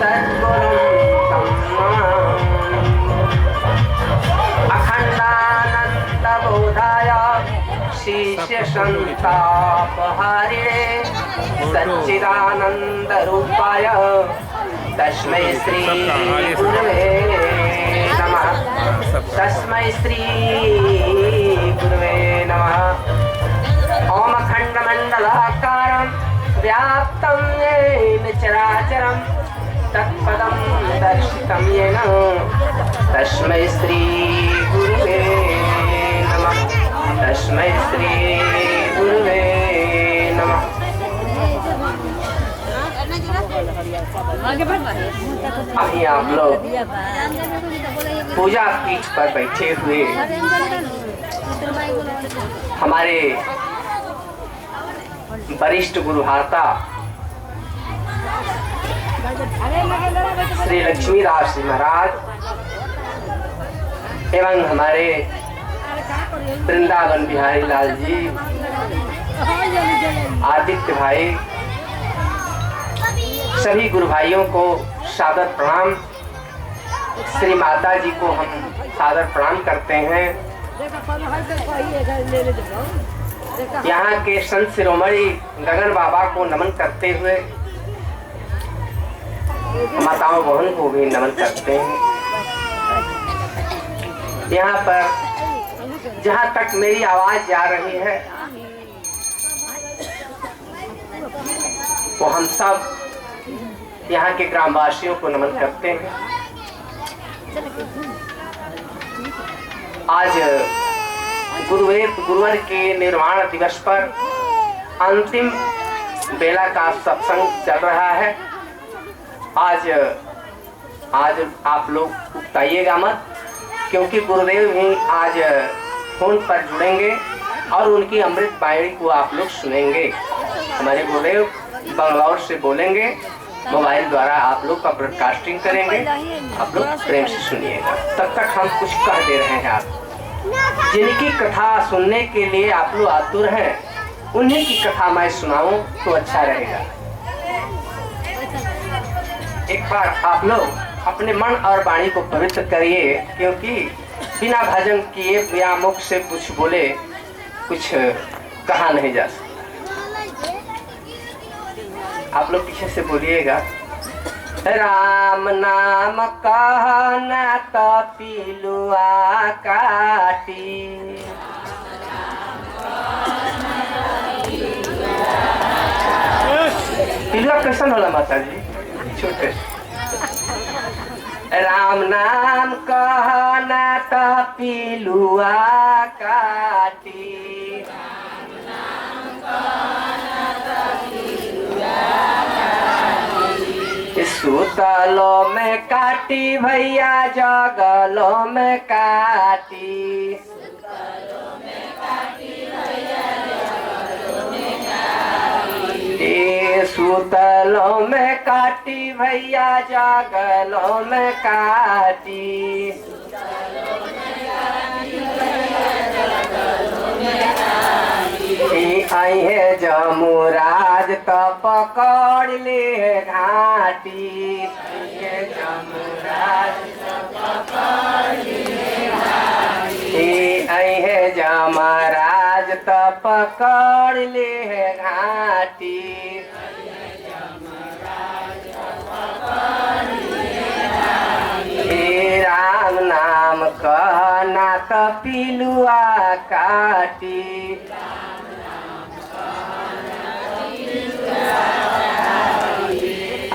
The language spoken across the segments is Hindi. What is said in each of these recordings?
सद्गुरुं अखंडानंदबोधाय शिष्यसंतापहारिणे सच्चिदानंदरूपाय तस्मै श्री गुरुवे नमः। तस्मै श्री गुरुवे नमः। ओम अखंडमंडलाकारं व्याप्तं येन चराचरं तत्पदं दर्शितं येन तस्मै श्री गुरुवे नमः। तस्मै श्री गुरुवे नमः। अभी आप लोग पूजा पीठ पर बैठे हुए हमारे वरिष्ठ गुरुहाता श्री लक्ष्मीदास जी महाराज एवं हमारे वृंदावन बिहारी लाल जी, आदित्य भाई, सभी गुरु भाइयों को सादर प्रणाम। श्री माता जी को हम सादर प्रणाम करते हैं। यहाँ के संत शिरोमणि गगन बाबा को नमन करते हुए माताओं बहन को भी नमन करते हैं। यहाँ पर जहाँ तक मेरी आवाज जा रही है वो हम सब यहाँ के ग्रामवासियों को नमन करते हैं। आज गुरुवर के निर्वाण दिवस पर अंतिम बेला का सत्संग चल रहा है। आज आप लोग उकताइएगा मत, क्योंकि गुरुदेव भी आज फोन पर जुड़ेंगे और उनकी अमृत वाणी को आप लोग सुनेंगे। हमारे गुरुदेव बंगलौर से बोलेंगे, मोबाइल द्वारा आप लोग का ब्रॉडकास्टिंग करेंगे। आप लोग प्रेम से सुनिएगा। तब तक हम कुछ कह दे रहे हैं। आप जिनकी कथा सुनने के लिए आप लोग आतुर हैं, उन्हीं की कथा मैं सुनाऊं तो अच्छा रहेगा। एक बार आप लोग अपने मन और वाणी को पवित्र करिए, क्योंकि बिना भजन किए बिना मुख से कुछ बोले कुछ कहा नहीं जा सकता। आप लोग पीछे से बोलिएगा, राम नाम कहना तो पिलुआ काटी। पिलुआ कैसन होला माता जी? छोटे। राम नाम कहना तो पिलुआ काटी। सुतलो में काटी भैया, जगलो में काटी। सुतलो में काटी भैया, जगलो में काटी। आई है जमुराज तो पकड़ ले घाटी। आई है जमराज तो पकड़ ले घाटी। राम नाम कहना तो पिलुआ काटी।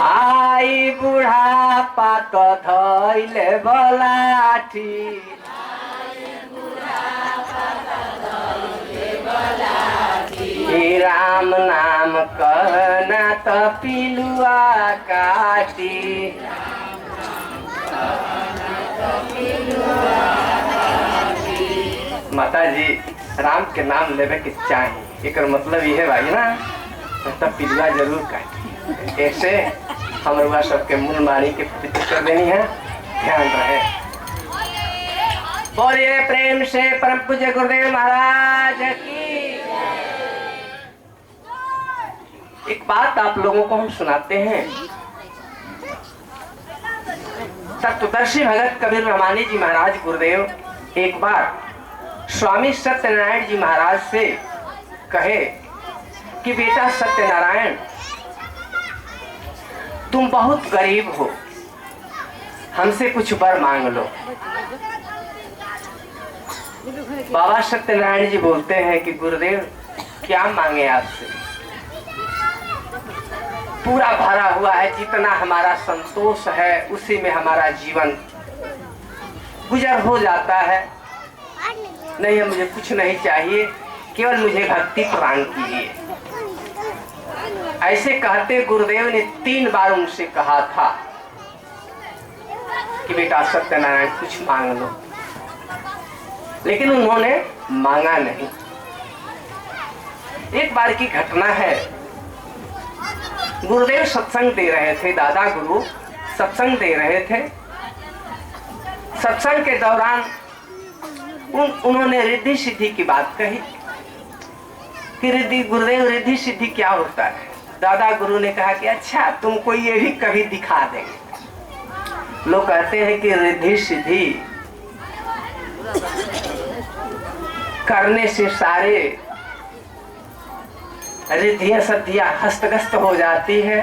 आई बुढ़ापा तो धइले बलाठी। राम नाम कहना तो पिलुआ काटी। माता जी राम के नाम लेवे के चाहिए, एक मतलब ये है भाई ना, तब पिलुआ जरूर काटी। ऐसे हम लोग सबके मूल वाणी के पवित्र कर देनी है, ध्यान रहे। बोलिए प्रेम से परम पूज्य गुरुदेव महाराज की। एक बात आप लोगों को हम सुनाते हैं। तत्वदर्शी भगत कबीर रहमानी जी महाराज गुरुदेव एक बार स्वामी सत्यनारायण जी महाराज से कहे कि बेटा सत्यनारायण, तुम बहुत गरीब हो, हमसे कुछ वर मांग लो। बाबा सत्यनारायण जी बोलते हैं कि गुरुदेव क्या मांगे आपसे, पूरा भरा हुआ है, जितना हमारा संतोष है उसी में हमारा जीवन गुजर हो जाता है। नहीं, मुझे कुछ नहीं चाहिए, केवल मुझे भक्ति प्रदान कीजिए। ऐसे कहते गुरुदेव ने 3 बार उनसे कहा था कि बेटा सत्यनारायण कुछ मांग लो, लेकिन उन्होंने मांगा नहीं। एक बार की घटना है, गुरुदेव सत्संग दे रहे थे, दादा गुरु सत्संग दे रहे थे। सत्संग के दौरान उन्होंने रिद्धि सिद्धि की बात कही कि रिद्धि, गुरुदेव रिद्धि सिद्धि क्या होता है? दादा गुरु ने कहा कि अच्छा तुमको ये भी कभी दिखा देंगे। लोग कहते हैं कि रिद्धि सिद्धि करने से सारे रिद्धियां सिद्धियां हस्तगस्त हो जाती है,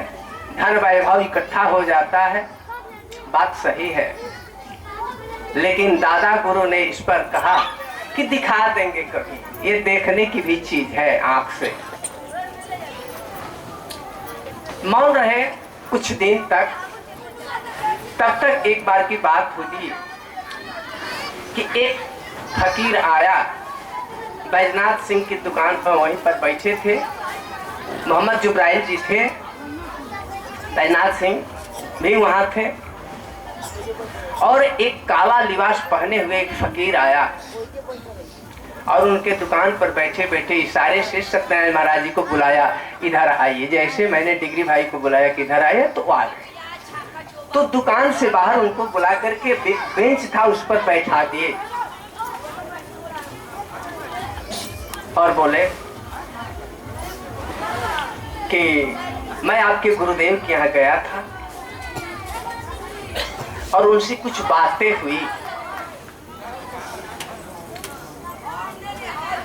धन वैभव इकट्ठा हो जाता है। बात सही है, लेकिन दादा गुरु ने इस पर कहा कि दिखा देंगे कभी, ये देखने की भी चीज है आंख से। मौन रहे कुछ दिन तक। तब तक एक बार की बात हुई कि एक फकीर आया, बैजनाथ सिंह की दुकान पर वहीं पर बैठे थे, मोहम्मद जुब्राइल जी थे, बैजनाथ सिंह भी वहां थे, और एक काला लिबास पहने हुए एक फकीर आया और उनके दुकान पर बैठे बैठे इशारे से सत्यनारायण महाराज जी को बुलाया, इधर आइए। जैसे मैंने डिग्री भाई को बुलाया कि इधर आइए, तो आ गए। तो दुकान से बाहर उनको बुला करके बेंच था उस पर बैठा दिए और बोले कि मैं आपके गुरुदेव के यहाँ गया था और उनसे कुछ बातें हुई।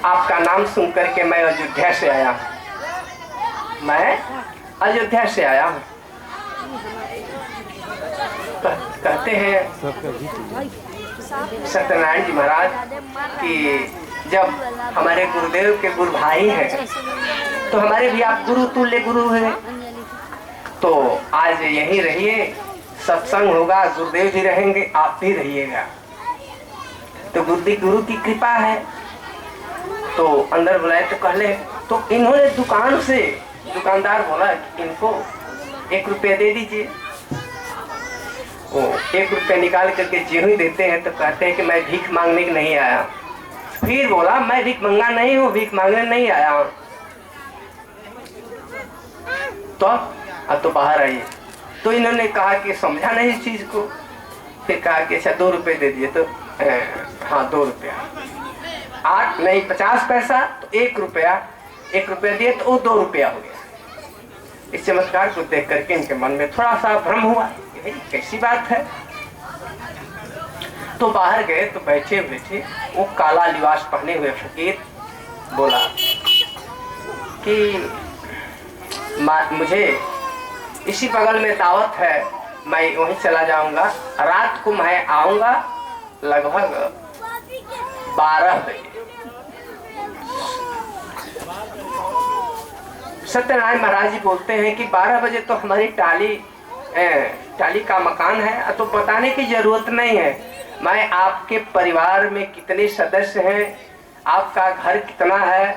आपका नाम सुन करके मैं अयोध्या से आया हूँ, मैं अयोध्या से आया हूँ। कहते हैं सत्यनारायण जी महाराज कि जब हमारे गुरुदेव के गुरु भाई हैं तो हमारे भी आप गुरु तुल्य गुरु हैं, तो आज यहीं रहिए, सत्संग होगा, गुरुदेव भी रहेंगे, आप भी रहिएगा। तो गुरु की कृपा है। तो अंदर बुलाए तो कहले, तो इन्होंने दुकान से, दुकानदार बोला कि इनको 1 रुपया दे दीजिए। वो 1 रुपया निकाल करके जो ही देते हैं तो कहते हैं कि मैं भीख मांगने के नहीं आया। फिर बोला मैं भीख मांगना नहीं हूँ, भीख मांगने नहीं आया हूँ। तो अब तो बाहर आइए। तो इन्होंने कहा कि समझा नहीं इस चीज को। फिर कहा कि अच्छा 2 रुपए दे दिए। तो हाँ 2 रुपया, 8 नहीं 50 पैसा, तो 1 रुपया, 1 रुपया दिए तो वो 2 रुपया हो गया। इस चमत्कार को देख करके इनके मन में थोड़ा सा भ्रम हुआ, कैसी बात है। तो बाहर गए तो बैठे बैठे वो काला लिबास पहने हुए फकीर बोला कि मुझे इसी बगल में दावत है, मैं वहीं चला जाऊंगा, रात को मैं आऊंगा लगभग 12 बजे। सत्यनारायण महाराज जी बोलते हैं कि 12 बजे तो हमारी टाली का मकान है, तो बताने की जरूरत नहीं है। मैं आपके परिवार में कितने सदस्य हैं, आपका घर कितना है,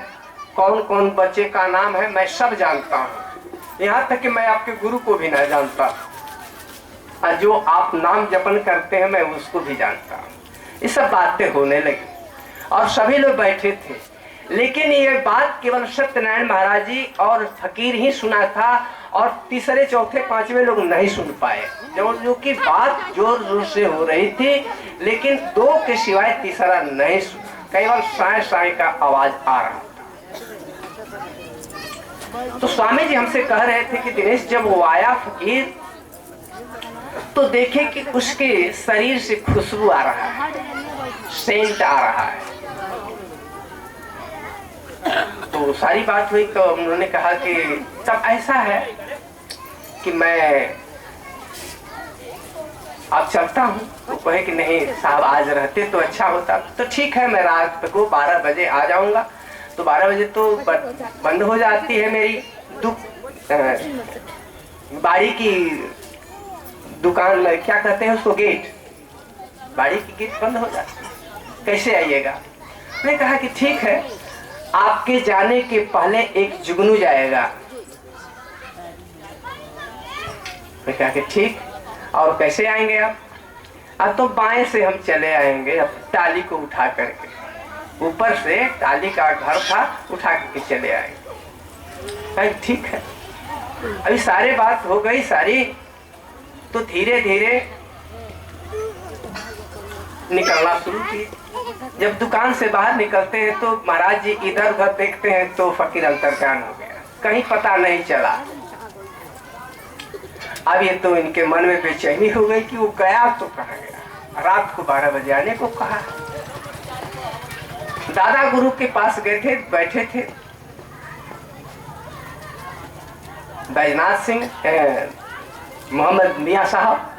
कौन कौन बच्चे का नाम है, मैं सब जानता हूँ। यहाँ तक कि मैं आपके गुरु को भी नहीं जानता, और जो आप नाम जपन करते हैं मैं उसको भी जानता हूँ। ये सब बातें होने लगी और सभी लोग बैठे थे, लेकिन ये बात केवल सत्यनारायण महाराज जी और फकीर ही सुना था और तीसरे चौथे पांचवे लोग नहीं सुन पाए। जो कि बात जोर जोर से हो रही थी, लेकिन 2 के सिवाय तीसरा नहीं सुना, केवल साय साय का आवाज आ रहा था। तो स्वामी जी हमसे कह रहे थे कि दिनेश जब वो आया फकीर, तो देखे कि उसके शरीर से खुशबू आ रहा है, सेंट आ रहा है। तो सारी बात हुई तो उन्होंने कहा कि तब ऐसा है कि मैं अब चलता हूँ। तो कहे कि नहीं साहब, आज रहते तो अच्छा होता। तो ठीक है, मैं रात को 12 बजे आ जाऊंगा। तो 12 बजे तो बंद हो जाती है मेरी बाड़ी की दुकान में, क्या कहते हैं उसको, गेट, बाड़ी की गेट बंद हो जाती है, कैसे आइएगा? मैंने कहा कि ठीक है, आपके जाने के पहले एक जुगनू जाएगा। मैं कहा कि ठीक, और कैसे आएंगे आप? अब तो बाएं से हम चले आएंगे, अब टाली को उठा करके, ऊपर से टाली का घर था, उठा करके चले आएंगे। ठीक है। अभी सारे बात हो गई सारी, तो धीरे धीरे निकलना शुरू किए। जब दुकान से बाहर निकलते हैं तो महाराज जी इधर उधर देखते हैं तो फकीर अंतर्ध्यान हो गया, कहीं पता नहीं चला। अब ये तो इनके मन में बेचैनी हो गई कि वो गया तो कहाँ गया। रात को 12 बजे आने को कहा। दादा गुरु के पास गए थे, बैठे थे बैजनाथ सिंह, मोहम्मद मियाँ साहब।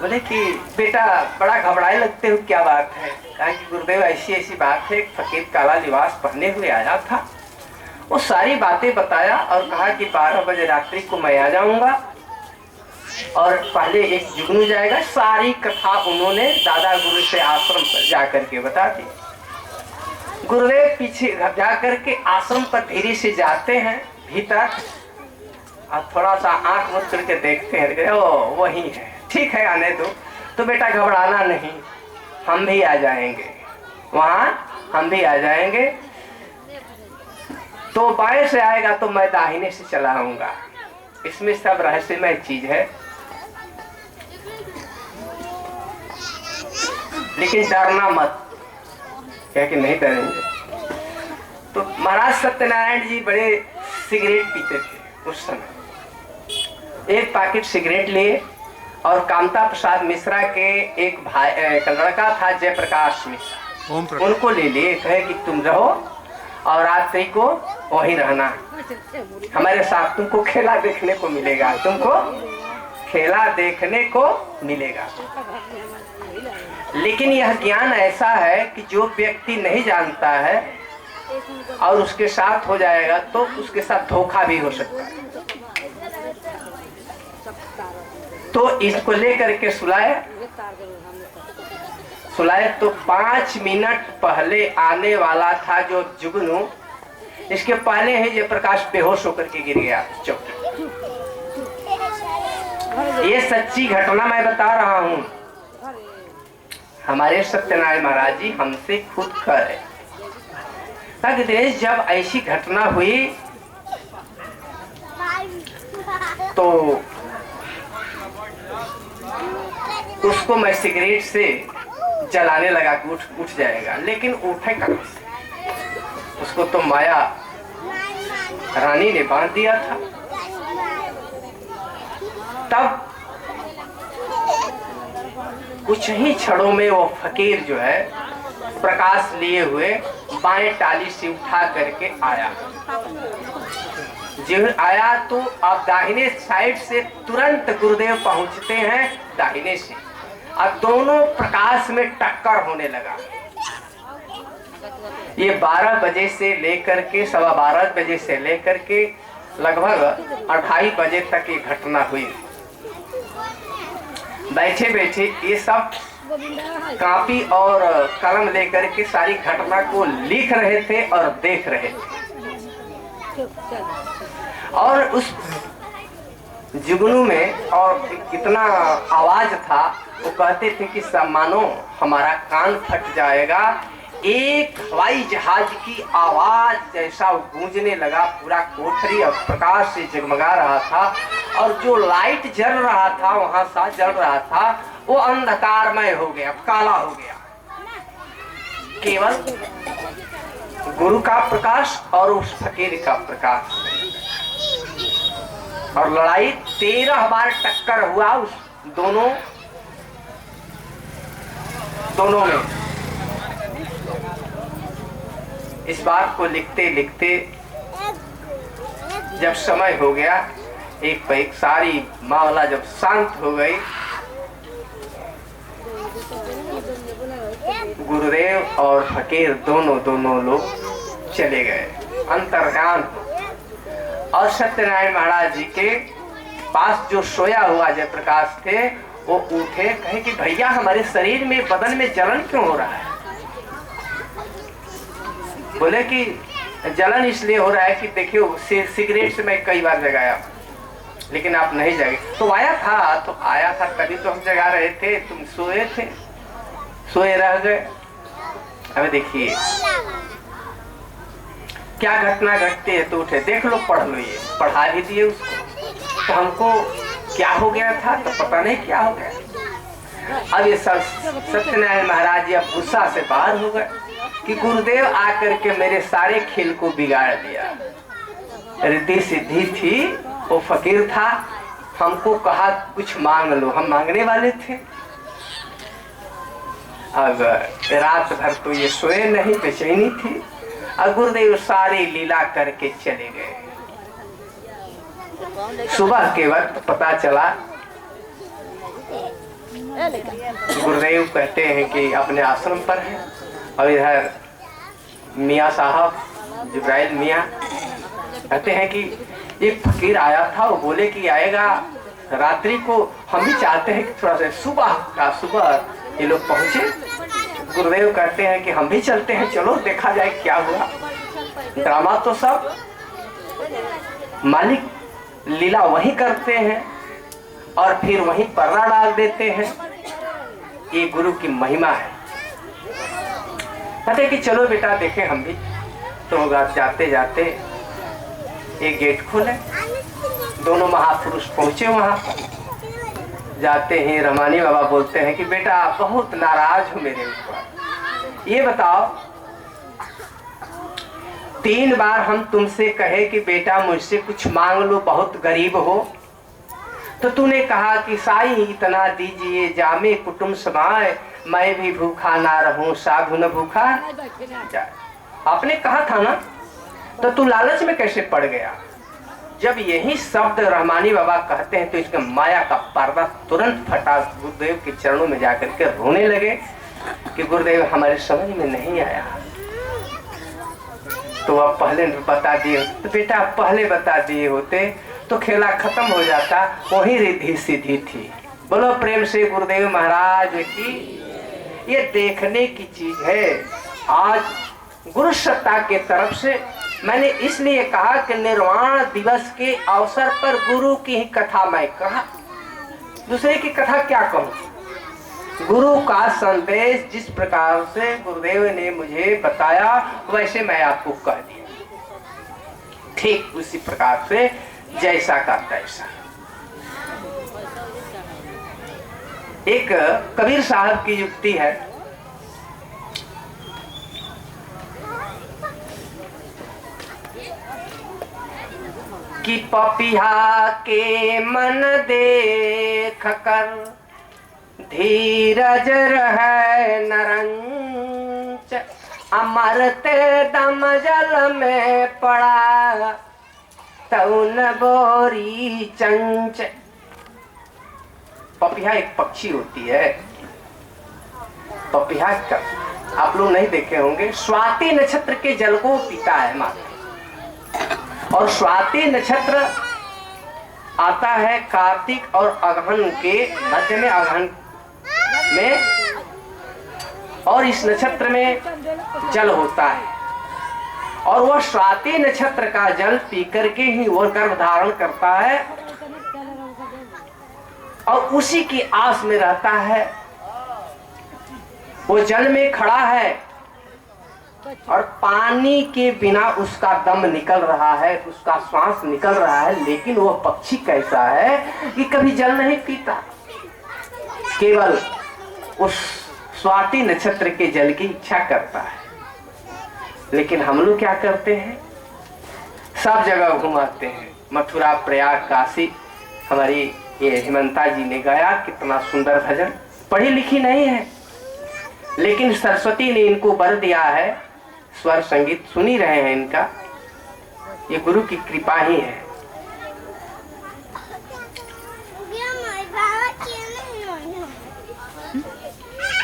बोले कि बेटा बड़ा घबराए लगते हो, क्या बात है? कहा कि गुरुदेव ऐसी ऐसी बात है, फकीर काला लिबास पहने हुए आया था। वो सारी बातें बताया और कहा कि 12 बजे रात्रि को मैं आ जाऊंगा और पहले एक जुगनू जाएगा। सारी कथा उन्होंने दादा गुरु से आश्रम पर जाकर के बता दी। गुरुदेव पीछे जाकर के आश्रम पर धीरे से जाते हैं भीतर और थोड़ा सा आंख बंद करके देखते हैं, ओ वही है, ठीक है आने दो। तो बेटा घबराना नहीं, हम भी आ जाएंगे, वहां हम भी आ जाएंगे। तो बाएं से आएगा तो मैं दाहिने से चला आऊंगा। इसमें सब रहस्यमय चीज है, लेकिन डरना मत। क्या कि नहीं डरेंगे। तो महाराज सत्यनारायण जी बड़े सिगरेट पीते थे उस समय। एक पैकेट सिगरेट लिए और कामता प्रसाद मिश्रा के एक भाई लड़का था जयप्रकाश मिश्रा, उनको ले लिए। कहे कि तुम रहो और रात्रि को वहीं रहना, हमारे साथ तुमको खेला देखने को मिलेगा, तुमको खेला देखने को मिलेगा। लेकिन यह ज्ञान ऐसा है कि जो व्यक्ति नहीं जानता है और उसके साथ हो जाएगा तो उसके साथ धोखा भी हो सकता है। तो इसको लेकर के सुलाए तो 5 मिनट पहले आने वाला था जो जुगनू, इसके पहले ही जयप्रकाश बेहोश होकर के गिर गया चौकी। ये सच्ची घटना मैं बता रहा हूँ, हमारे सत्यनारायण महाराज जी हमसे खुद करे। जब ऐसी घटना हुई तो उसको मैं सिगरेट से जलाने लगा कि उठ जाएगा, लेकिन उठे कहां से? उसको तो माया रानी ने बांध दिया था। तब कुछ ही क्षणों में वो फकीर जो है प्रकाश लिए हुए बाएं टाली से उठा करके आया। जब आया तो अब दाहिने साइड से तुरंत गुरुदेव पहुंचते हैं दाहिने से, और दोनों प्रकाश में टक्कर होने लगा। ये 12 बजे से लेकर के 12:15 बजे से लेकर के लगभग 2:30 बजे तक ये घटना हुई। बैठे बैठे ये सब कॉपी और कलम लेकर के सारी घटना को लिख रहे थे और देख रहे थे। और उस जुगनू में और इतना आवाज था, वो कहते थे कि सब मानो हमारा कान फट जाएगा। एक हवाई जहाज की आवाज जैसा गूंजने लगा, पूरा कोठरी और प्रकाश से जगमगा रहा था, और जो लाइट जल रहा था वहां सा जल रहा था वो अंधकारमय हो गया, काला हो गया। केवल गुरु का प्रकाश और उस फकीर का प्रकाश। और लड़ाई 13 बार टक्कर हुआ उस दोनों में इस बात को लिखते लिखते जब समय हो गया, एक पे एक सारी मामला जब शांत हो गई, गुरुदेव और फकीर दोनों लोग चले गए अंतर्ध्यान। और सत्यनारायण महाराज जी के पास जो सोया हुआ जयप्रकाश थे वो उठे, कहे कि भैया हमारे शरीर में, बदन में जलन क्यों हो रहा है? बोले कि जलन इसलिए हो रहा है कि देखियो सिगरेट से मैं कई बार जगाया लेकिन आप नहीं जगे। तो आया था तभी तो हम जगा रहे थे, तुम सोए थे, सोए रह गए। अब देखिए क्या घटना घटती है। तो उठे, देख लो, पढ़ लो, ये पढ़ा भी दिए उसको। तो हमको क्या हो गया था तो पता नहीं क्या हो गया। अब ये सब सत्यनारायण महाराज जी अब गुस्सा से बाहर हो गए कि गुरुदेव आकर के मेरे सारे खेल को बिगाड़ दिया। रिद्धि सिद्धि थी, वो फकीर था, हमको कहा कुछ मांग लो, हम मांगने वाले थे। अब रात भर तो ये सोए नहीं, बेचैनी थी। और गुरुदेव सारी लीला करके चले गए। सुबह के वक्त पता चला, गुरुदेव कहते हैं कि अपने आश्रम पर है और इधर मियाँ साहब जिब्राइल मियाँ कहते हैं कि एक फकीर आया था, वो बोले कि आएगा रात्रि को। हम भी चाहते हैं कि थोड़ा सा सुबह ये लोग पहुंचे। गुरुदेव कहते हैं कि हम भी चलते हैं, चलो देखा जाए क्या हुआ। ड्रामा तो सब मालिक लीला वही करते हैं और फिर वहीं पर्दा डाल देते हैं। ये गुरु की महिमा है। कहते कि चलो बेटा देखें हम भी। तो जाते जाते एक गेट खोले, दोनों महापुरुष पहुंचे वहां पर। जाते ही रमानी बाबा बोलते हैं कि बेटा आप बहुत नाराज हो मेरे ऊपर, ये बताओ 3 बार हम तुमसे कहे कि बेटा मुझसे कुछ मांग लो, बहुत गरीब हो, तो तूने कहा कि साईं इतना दीजिए जामे कुटुंब समाए, मैं भी भूखा ना रहूं साधु न भूखा जाए। आपने कहा था ना, तो तू लालच में कैसे पड़ गया? जब यही शब्द रहमानी बाबा कहते हैं तो इसका माया का पर्दा तुरंत फटा। गुरुदेव के चरणों में जाकर के रोने लगे कि गुरुदेव हमारे समझ में नहीं आया। तो अब पहले बता दिए, तो बेटा पहले बता दिए होते तो खेला खत्म हो जाता। वही रिद्धि सिद्धि थी। बोलो प्रेम से गुरुदेव महाराज की। ये देखने की चीज है। आज गुरु सत्ता के तरफ से मैंने इसलिए कहा कि निर्वाण दिवस के अवसर पर गुरु की ही कथा मैं कहा, दूसरे की कथा क्या कहूँ। गुरु का संदेश जिस प्रकार से गुरुदेव ने मुझे बताया वैसे मैं आपको कह दिया, ठीक उसी प्रकार से जैसा का तैसा। एक कबीर साहब की युक्ति है, कि पपिहा के मन देख कर धीरज रहे नरंच, अमरते दम जल में पड़ा तउन बोरी चंच। पपिहा एक पक्षी होती है। पपिहा का आप लोग नहीं देखे होंगे, स्वाति नक्षत्र के जल को पीता है माता। और स्वाति नक्षत्र आता है कार्तिक और अगहन के मध्य में, अगहन में, और इस नक्षत्र में जल होता है। और वह स्वाति नक्षत्र का जल पी करके ही वह गर्भ धारण करता है और उसी की आस में रहता है। वो जल में खड़ा है और पानी के बिना उसका दम निकल रहा है, उसका श्वास निकल रहा है, लेकिन वह पक्षी कैसा है कि कभी जल नहीं पीता, केवल उस स्वाति नक्षत्र के जल की इच्छा करता है। लेकिन हम लोग क्या करते हैं, सब जगह घुमाते हैं, मथुरा प्रयाग काशी हमारी ये हेमंता जी ने गाया, कितना सुंदर भजन। पढ़ी लिखी नहीं है, लेकिन सरस्वती ने इनको वर दिया है। स्वर संगीत सुनी रहे हैं इनका, ये गुरु की कृपा ही है।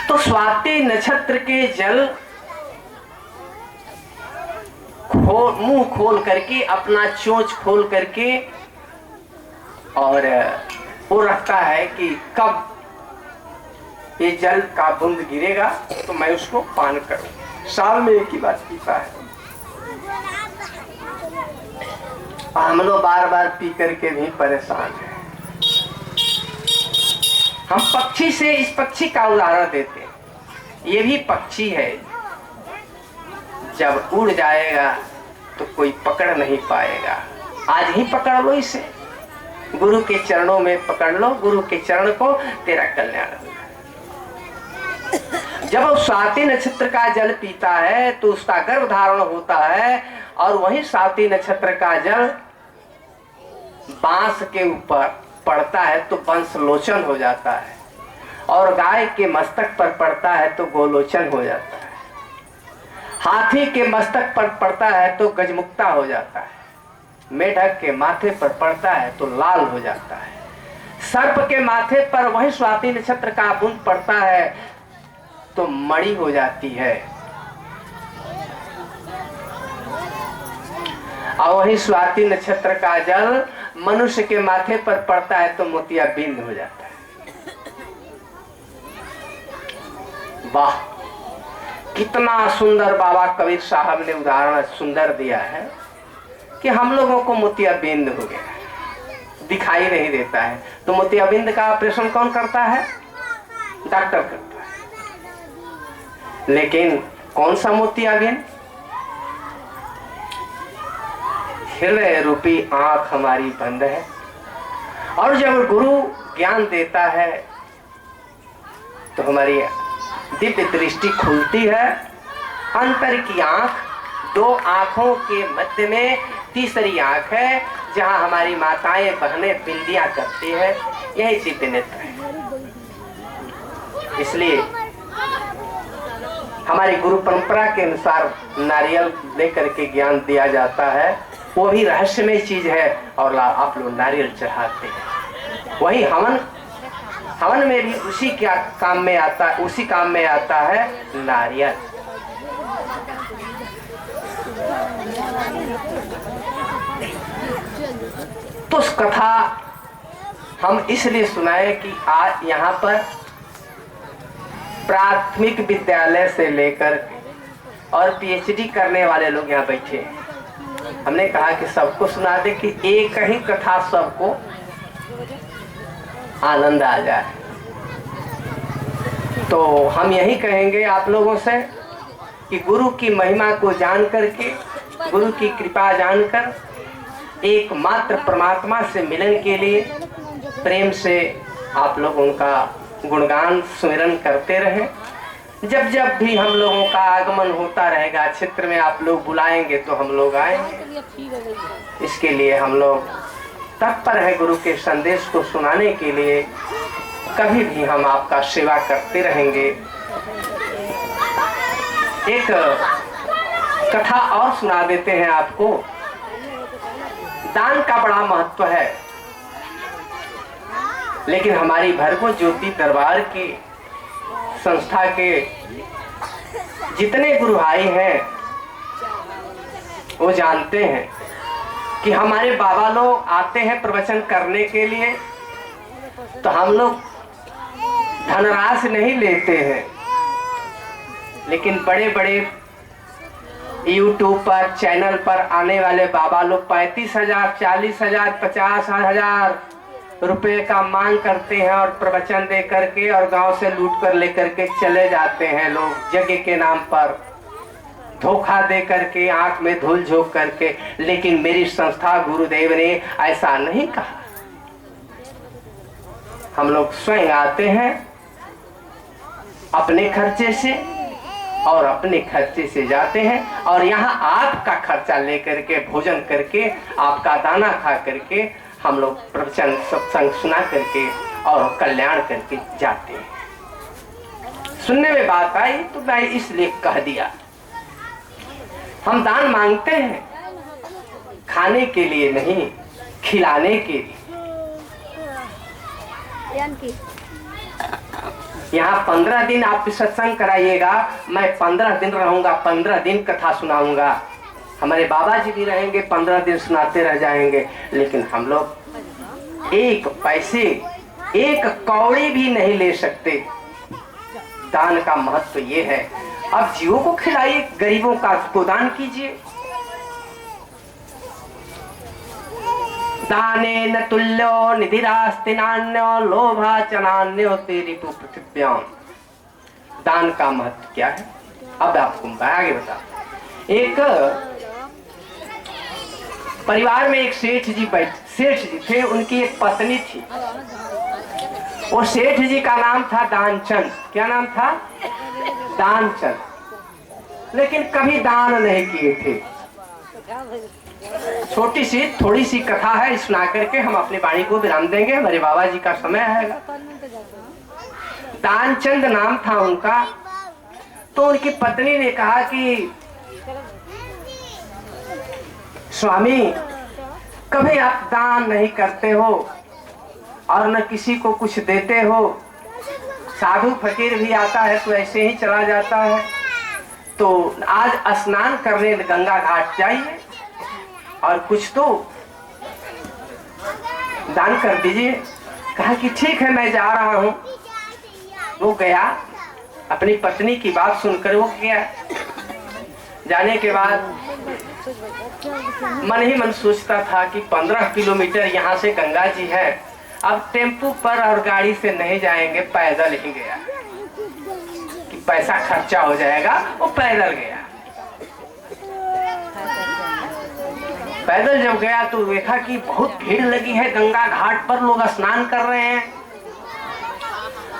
तो स्वाति नक्षत्र के जल मुंह खोल करके, अपना चोंच खोल करके, और वो रखता है कि कब ये जल का बूंद गिरेगा तो मैं उसको पान करूं। साल में एक ही बार पीता है। हम लोग बार बार पी करके भी परेशान हैं। हम पक्षी से, इस पक्षी का उदाहरण देते हैं। ये भी पक्षी है, जब उड़ जाएगा तो कोई पकड़ नहीं पाएगा। आज ही पकड़ लो इसे, गुरु के चरणों में पकड़ लो, गुरु के चरण को, तेरा कल्याण होगा। जब वो स्वाति नक्षत्र का जल पीता है तो उसका गर्भ धारण होता है, और वही स्वाति नक्षत्र का जल बांस के ऊपर पड़ता है तो वंशलोचन हो जाता है, और गाय के मस्तक पर पड़ता है तो गोलोचन हो जाता है, हाथी के मस्तक पर पड़ता है तो गजमुक्ता हो जाता है, मेढक के माथे पर पड़ता है तो लाल हो जाता है, सर्प के माथे पर वही स्वाति नक्षत्र का बूंद पड़ता है तो मणि हो जाती है, और वही स्वाति नक्षत्र का जल मनुष्य के माथे पर पड़ता है तो मोतियाबिंद हो जाता है। वाह, कितना सुंदर बाबा कबीर साहब ने उदाहरण सुंदर दिया है कि हम लोगों को मोतियाबिंद हो गया, दिखाई नहीं देता है। तो मोतियाबिंद का ऑपरेशन कौन करता है? डॉक्टर करता है। लेकिन कौन सा मोतियाबिंद? हृदय रूपी आंख हमारी बंद है, और जब गुरु ज्ञान देता है तो हमारी दिव्य दृष्टि खुलती है। अंतर की आंख, दो आंखों के मध्य में तीसरी आंख है, जहां हमारी माताएं बहनें बिंदियां करती है, यही दिव्य नेत्र है। इसलिए हमारी गुरु परंपरा के अनुसार नारियल लेकर के ज्ञान दिया जाता है, वो भी रहस्यमय चीज है, और आप लोग नारियल चढ़ाते हैं। वही हवन में भी उसी क्या काम में आता है, उसी काम में आता है नारियल। तो उस कथा हम इसलिए सुनाए कि आज यहाँ पर प्राथमिक विद्यालय से लेकर और पीएचडी करने वाले लोग यहाँ बैठे हैं। हमने कहा कि सबको सुना दे कि एक ही कथा सबको आनंद आ जाए। तो हम यही कहेंगे आप लोगों से कि गुरु की महिमा को जान करके, गुरु की कृपा जानकर एकमात्र परमात्मा से मिलन के लिए प्रेम से आप लोग उनका गुणगान सुमिरन करते रहें। जब जब भी हम लोगों का आगमन होता रहेगा, क्षेत्र में आप लोग बुलाएंगे तो हम लोग आएंगे। इसके लिए हम लोग तत्पर है गुरु के संदेश को सुनाने के लिए। कभी भी हम आपका सेवा करते रहेंगे। एक कथा और सुना देते हैं आपको। दान का बड़ा महत्व है, लेकिन हमारी भरगो ज्योति दरबार की संस्था के जितने गुरु भाई हैं वो जानते हैं कि हमारे बाबा लोग आते हैं प्रवचन करने के लिए, तो हम लोग धनराशि नहीं लेते हैं, लेकिन बड़े बड़े यूट्यूब पर चैनल पर आने वाले बाबा लोग 35,000, 40,000, 50,000 रुपए का मांग करते हैं और प्रवचन दे करके और गांव से लूट कर लेकर के चले जाते हैं लोग, यज्ञ के नाम पर धोखा दे करके, आंख में धूल झोंक करके। लेकिन मेरी संस्था गुरुदेव ने ऐसा नहीं कहा। हम लोग स्वयं आते हैं अपने खर्चे से और अपने खर्चे से जाते हैं, और यहाँ आपका खर्चा लेकर के, भोजन करके, आपका दाना खा करके हम लोग प्रवचन सत्संग सुना करके और कल्याण करके जाते हैं। सुनने में बात आई तो मैं इसलिए कह दिया। हम दान मांगते हैं खाने के लिए नहीं, खिलाने के लिए। यहाँ 15 दिन आप सत्संग कराइएगा, मैं 15 दिन रहूंगा, 15 दिन कथा सुनाऊंगा। हमारे बाबा जी भी रहेंगे, 15 दिन सुनाते रह जाएंगे। लेकिन हम लोग एक पैसे, एक कौड़ी भी नहीं ले सकते। दान का महत्व ये है। अब जीवों को खिलाइए, गरीबों को दान कीजिए। दाने न तुल्यो निधिरास्ति नान्यो लोभा चनान्यो तेरी तो पृथिव्याम। दान का महत्व क्या है अब आपको मैं आगे बता। एक परिवार में एक सेठ जी थे, उनकी एक पत्नी थी। वो सेठ जी का नाम था दानचंद। क्या नाम था? दानचंद। लेकिन कभी दान नहीं किए थे। छोटी सी थोड़ी सी कथा है, सुना करके हम अपनी वाणी को विराम देंगे। हमारे बाबा जी का समय आएगा। दानचंद नाम था उनका। तो उनकी पत्नी ने कहा कि स्वामी, कभी आप दान नहीं करते हो और न किसी को कुछ देते हो। साधु फकीर भी आता है तो ऐसे ही चला जाता है। तो आज स्नान करने गंगा घाट जाइए और कुछ तो दान कर दीजिए। कहा कि ठीक है, मैं जा रहा हूं। वो गया, अपनी पत्नी की बात सुनकर वो गया। जाने के बाद मन ही मन सोचता था कि 15 किलोमीटर यहाँ से गंगा जी है। अब टेम्पू पर और गाड़ी से नहीं जाएंगे, पैदल ही गया कि पैसा खर्चा हो जाएगा। वो पैदल गया। पैदल जब गया तो देखा कि बहुत भीड़ लगी है गंगा घाट पर, लोग स्नान कर रहे हैं।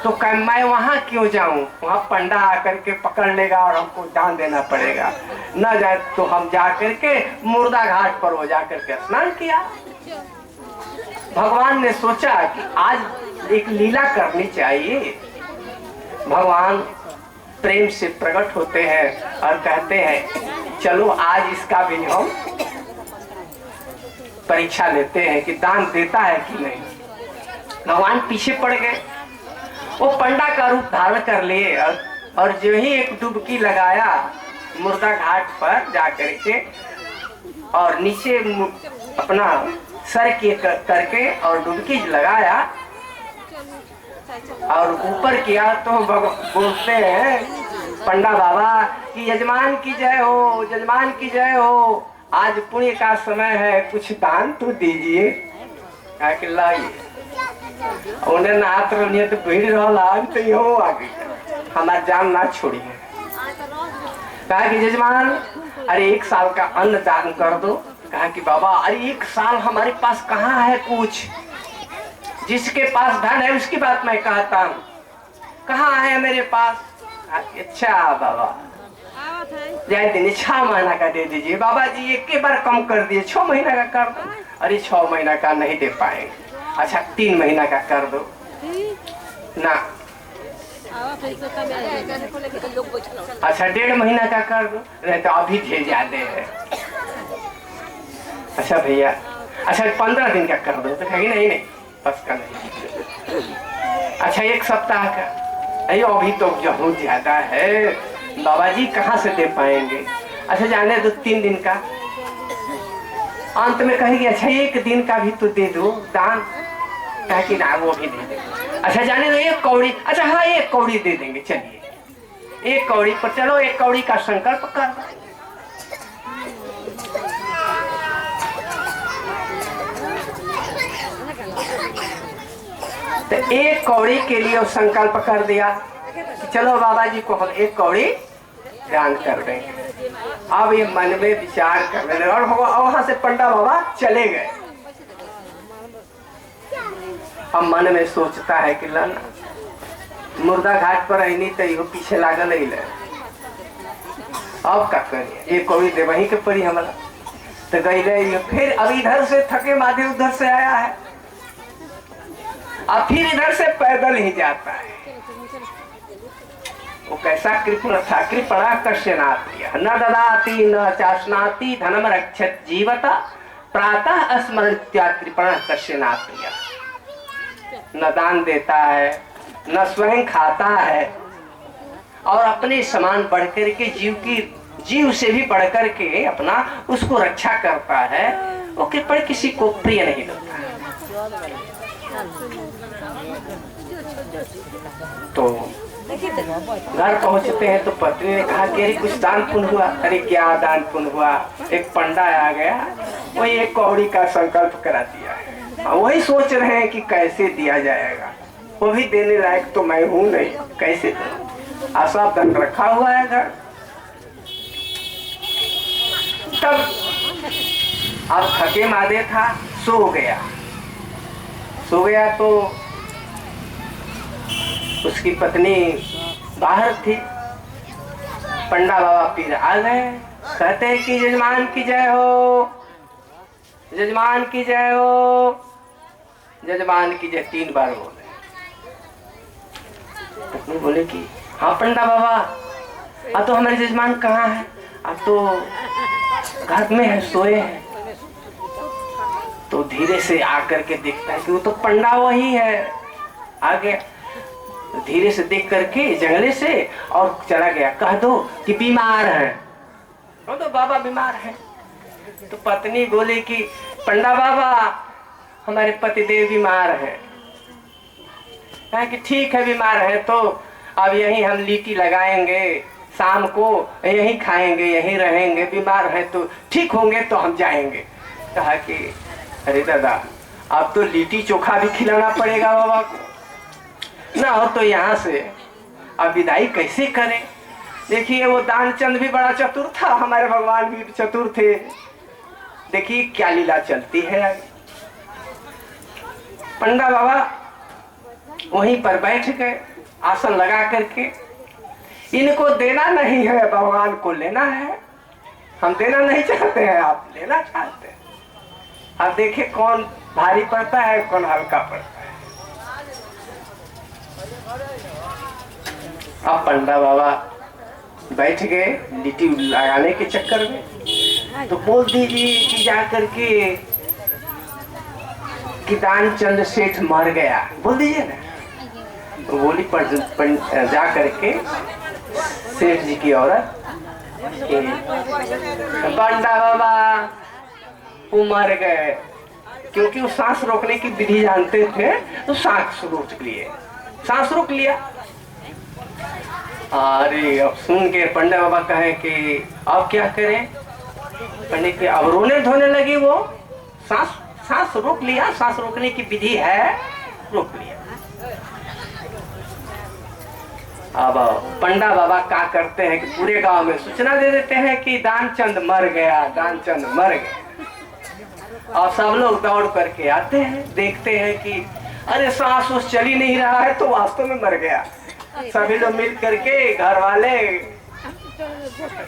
तो मैं वहां क्यों जाऊं? वहां पंडा आकर के पकड़ लेगा और हमको दान देना पड़ेगा। न जाए तो हम जा करके मुर्दा घाट पर हो जा करके स्नान किया। भगवान ने सोचा कि आज एक लीला करनी चाहिए। भगवान प्रेम से प्रकट होते हैं और कहते हैं चलो आज इसका भी हम परीक्षा लेते हैं कि दान देता है कि नहीं। भगवान पीछे पड़ गए। वो पंडा का रूप धारण कर लिए और जो ही एक डुबकी लगाया मुर्दा घाट पर जाकर के और नीचे अपना सर के करके और डुबकी लगाया और ऊपर किया तो बोलते हैं पंडा बाबा कि यजमान की जय हो, यजमान की जय हो। आज पुण्य का समय है, कुछ दान तो दीजिए। लाइए उन्हें नाथ रही तो भीड़ रहा तो यो आ गई, हमारा जान ना छोड़िए। कहा कि यजमान अरे 1 साल का अन्न दान कर दो। कहा कि बाबा अरे 1 साल हमारे पास कहाँ है कुछ, जिसके पास धन है उसकी बात मैं कहता हूँ, कहाँ है मेरे पास। अच्छा बाबा जाए दिन 6 महीना का दे दीजिए। बाबा जी एक बार कम कर दिए, 6 महीना का कर दो। अरे 6 महीना का नहीं दे पाएंगे। अच्छा 3 महीना का कर दो ना। अच्छा 1.5 महीना का कर दो, नहीं तो अभी दे जाते हैं। अच्छा भैया अच्छा 15 दिन का कर दो। तो कहेगी नहीं नहीं बस का नहीं। अच्छा 1 सप्ताह का, अरे अभी तो बहुत ज्यादा है बाबा जी, कहाँ से दे पाएंगे। अच्छा जाने दो 3 दिन का। अंत में कहेगी अच्छा 1 दिन का भी तो दे दो दान। कहे कि ना वो भी दे दे। अच्छा जाने दो 1 कौड़ी। अच्छा हाँ 1 कौड़ी दे देंगे, चलिए 1 कौड़ी पर चलो 1 कौड़ी का संकल्प कर दो। तो 1 कौड़ी के लिए संकल्प कर दिया कि चलो बाबा जी को हम 1 कौड़ी दान कर देंगे। अब ये मन में विचार करने लगे और वहां से पंडा बाबा चले गए। अब मन में सोचता है कि लाना मुर्दा घाट पर आई तो यो पीछे लागल। अब का करिए 1 कौड़ी दे वहीं के पड़ी हमारा। तो गई रही, फिर अब इधर से थके माथे उधर से आया है, अब फिर इधर से पैदल ही जाता है। वो कैसा कृपण था, कृपणा कश्यनाति न ददाति न चाशनाति धनम रक्षत जीवता प्रातः स्मृत्या कृपण कश्यनाति। न दान देता है, न स्वयं खाता है, और अपने समान बढ़कर के जीव से भी बढ़कर के अपना उसको रक्षा करता है। वो कृपण किसी को प्रिय नहीं लगता है। तो घर पहुंचते हैं तो पत्नी ने कहा कि अरे कुछ दान पुण्य हुआ। अरे क्या दान पुण्य हुआ, एक पंडा आ गया, वही एक कौड़ी का संकल्प करा दिया है, वही सोच रहे हैं कि कैसे दिया जाएगा, वो भी देने लायक तो मैं हूं नहीं, कैसे दूं, आशा धन रखा हुआ है घर। तब अब थके मादे था, सो गया तो उसकी पत्नी बाहर थी। पंडा बाबा पीर आ गए, कहते हैं कि यजमान की जय हो, यजमान की जय हो, यजमान की जय 3 बार बोले। पत्नी बोले कि हाँ पंडा बाबा, अब तो हमारे यजमान कहाँ है, अब तो घर में है, सोए हैं। तो धीरे से आकर के देखता है कि वो तो पंडा वही है। आगे धीरे से देख करके जंगले से और चला गया, कह दो कि बीमार है, कह दो बाबा बीमार है। तो पत्नी बोले कि पंडा बाबा हमारे पतिदेव बीमार है। कहा कि ठीक है बीमार है तो अब यहीं हम लीटी लगाएंगे, शाम को यहीं खाएंगे, यहीं रहेंगे, बीमार है तो ठीक होंगे तो हम जाएंगे। कहा कि अरे दादा अब तो लिट्टी चोखा भी खिलाना पड़ेगा बाबा को, ना हो तो यहाँ से अब विदाई कैसे करें। देखिए वो दानचंद भी बड़ा चतुर था, हमारे भगवान भी चतुर थे, देखिए क्या लीला चलती है। पंडा बाबा वहीं पर बैठ गए आसन लगा करके। इनको देना नहीं है, भगवान को लेना है। हम देना नहीं चाहते हैं, आप लेना चाहते हैं। अब देखिए कौन भारी पड़ता है, कौन हल्का पड़ता है। अब पंडा बाबा बैठ गए लिट्टी लगाने के चक्कर में। तो बोल दीजिए कि जा करके कि दानचंद सेठ मर गया, बोल दीजिए ना। तो बोली जा करके सेठ जी की औरत, पंडा बाबा वो मर गए, क्योंकि वो सांस रोकने की विधि जानते थे तो सांस रोक लिए, सांस रोक लिया। अरे अब सुन के पंडा बाबा कहे कि अब क्या करें। पंडित के अब रोने धोने लगी, वो सांस रोक लिया, सांस रोकने की विधि है, रोक लिया। अब पंडा बाबा क्या करते हैं कि पूरे गांव में सूचना दे देते हैं कि दानचंद मर गया, दानचंद मर गया। और सब लोग दौड़ करके आते हैं, देखते हैं कि अरे सांस उस चल ही नहीं रहा है तो वास्तव में मर गया। सभी लोग मिल करके, घर वाले,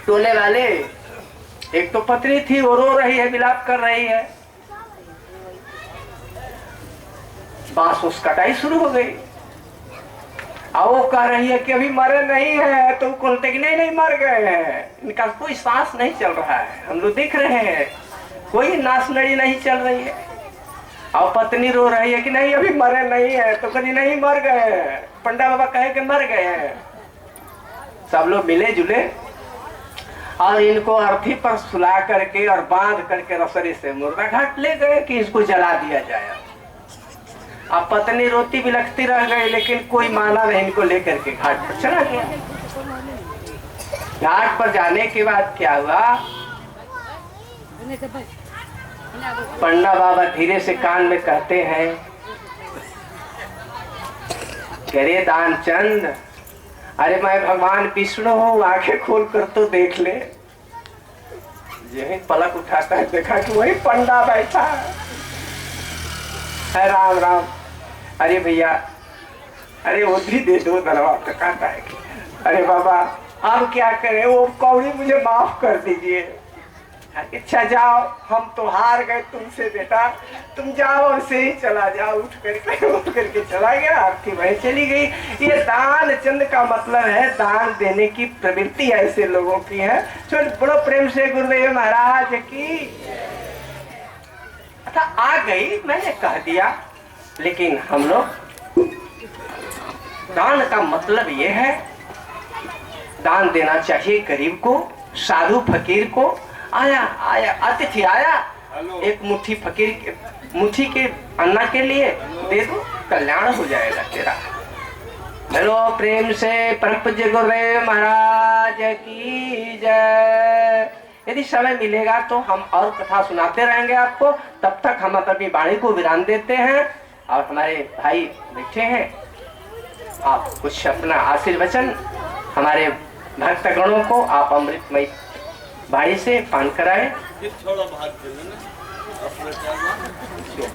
टोले वाले, एक तो पत्नी थी वो रो रही है, विलाप कर रही है, बांस उस कटाई शुरू हो गई। और वो कह रही है कि अभी मरे नहीं है, तो बोलते कि नहीं मर गए हैं, इनका कोई सांस नहीं चल रहा है, हम लोग देख रहे हैं, कोई नाश नड़ी नहीं चल रही है। और पत्नी रो रही है कि नहीं अभी मरे नहीं है, तो कभी नहीं मर गए हैं। पंडा बाबा कहे कि मर गए हैं। सब लोग मिले जुले और इनको अर्थी पर सुला करके और बांध करके रसरी से मुर्दा घाट ले गए कि इसको जला दिया जाए। अब पत्नी रोती बिलखती रह गई, लेकिन कोई माना नहीं, इनको लेकर के घाट पर चला गया। घाट पर जाने के बाद क्या हुआ, पंडा बाबा धीरे से कान में कहते हैं, अरे दानचंद, अरे मैं भगवान विष्णु हूँ, आंखें खोल कर तो देख ले। यही पलक उठाता है, देखा कि वही पंडा बैठा है। राम राम, अरे भैया, अरे वो भी दे दो दरवा। तो कहता है कि अरे बाबा अब क्या करें, वो कौड़ी मुझे माफ कर दीजिए, अच्छा जाओ, हम तो हार गए तुमसे बेटा, तुम जाओ ऐसे ही चला जाओ। उठ करके चला गया, आपकी बहन चली गई। ये दान चंद का मतलब है दान देने की प्रवृत्ति ऐसे लोगों की है। चलो बड़ो प्रेम से गुरुदेव महाराज की। अच्छा आ गई, मैंने कह दिया, लेकिन हम लोग दान का मतलब ये है दान देना चाहिए गरीब को, साधु फकीर को। आया अतिथि आया, एक मुट्ठी के अन्ना के लिए दे दो, कल्याण हो जाएगा तेरा। हेलो प्रेम से परम पूज्य गुरुदेव महाराज की जय। यदि समय मिलेगा तो हम और कथा सुनाते रहेंगे आपको। तब तक हम अपनी वाणी को विराम देते हैं और हमारे भाई बैठे हैं, आप कुछ अपना आशीर्वचन हमारे भक्तगणों को आप अमृतमय वाणी से पान कराएं।